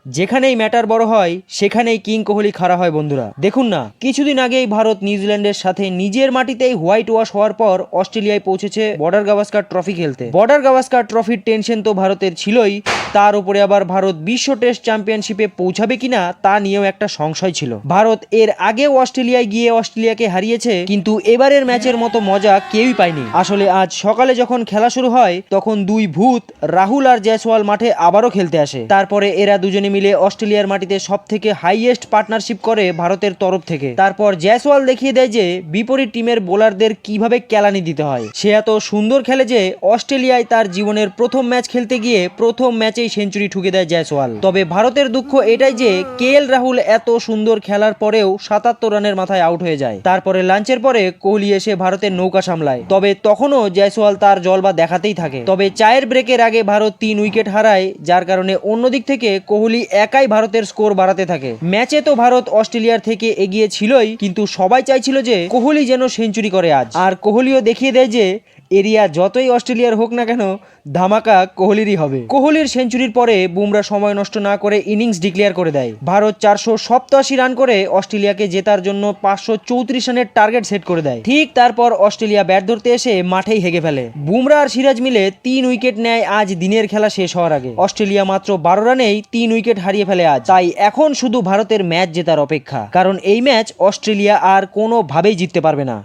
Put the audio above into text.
যেখানেই ম্যাটার বড় হয় সেখানেই কিং কোহলি খাড়া হয় বন্ধুরা। দেখুন না, কিছুদিন আগেই ভারত নিউজিল্যান্ডের সাথে নিজের মাটিতেই হোয়াইট ওয়াশ হওয়ার পর অস্ট্রেলিয়ায় পৌঁছেছে বর্ডার গাভাস্কার ট্রফি খেলতে। বর্ডার গাভাস্কার ট্রফির টেনশন তো ভারতের ছিলই, তার উপরে আবার ভারত বিশ্ব টেস্ট চ্যাম্পিয়নশিপে পৌঁছাবে কিনা তা নিয়েও একটা সংশয় ছিল। ভারত এর আগেও অস্ট্রেলিয়ায় গিয়ে অস্ট্রেলিয়াকে হারিয়েছে, কিন্তু এবারের ম্যাচের মতো মজা কেউই পায়নি। আসলে আজ সকালে যখন খেলা শুরু হয় তখন দুই ভূত রাহুল আর জয়সওয়াল মাঠে আবারও খেলতে আসে। তারপরে এরা দুজনে মিলে অস্ট্রেলিয়ার মাটিতে সব থেকে হাইয়েস্ট পার্টনারশিপ করে ভারতের তরফ থেকে। তারপর জয়সওয়াল দেখিয়ে দেয় যে বিপরীত টিমের বোলারদের কিভাবে কেলানি দিতে হয়। সে এত সুন্দর খেলে যে অস্ট্রেলিয়ায় তার জীবনের প্রথম ম্যাচ খেলতে গিয়ে প্রথম ম্যাচেই সেঞ্চুরি ঠুকে দেয় জয়সওয়াল। তবে ভারতের দুঃখ এটাই যে রাহুল এত সুন্দর খেলার পরেও ৭৭ রানের মাথায় আউট হয়ে যায়। তারপরে লাঞ্চের পরে কোহলি এসে ভারতের নৌকা সামলায়, তবে তখনও জয়সওয়াল তার জলবা দেখাতেই থাকে। তবে চায়ের ব্রেকের আগে ভারত ৩ উইকেট হারায়, যার কারণে অন্যদিক থেকে কোহলি একাই ভারতের স্কোর বাড়াতে থাকে। ম্যাচে তো ভারত অস্ট্রেলিয়ার থেকে এগিয়ে ছিলই, কিন্তু সবাই চাইছিল যে কোহলি যেন সেঞ্চুরি করে আজ। আর কোহলিও দেখিয়ে দেয় যে এরিয়া যতই অস্ট্রেলিয়ার হোক না কেন, ধামাকা কোহলিরই হবে। কোহলির সেঞ্চুরির পরে বুমরা সময় নষ্ট না করে ইনিংস ডিক্লেয়ার করে দেয়। ভারত ৪৮৭ রান করে অস্ট্রেলিয়াকে জেতার জন্য ৫৩৪ রানের টার্গেট সেট করে দেয়। ঠিক তারপর অস্ট্রেলিয়া ব্যাট ধরতে এসে মাঠেই হেগে ফেলে। বুমরা আর সিরাজ মিলে ৩ উইকেট নেয় আজ দিনের খেলা শেষ হওয়ার আগে। অস্ট্রেলিয়া মাত্র ১২ রানেই ৩ উইকেট হারিয়ে ফেলে আজ। তাই এখন শুধু ভারতের ম্যাচ জেতার অপেক্ষা, কারণ এই ম্যাচ অস্ট্রেলিয়া আর কোনোভাবেই জিততে পারবে না।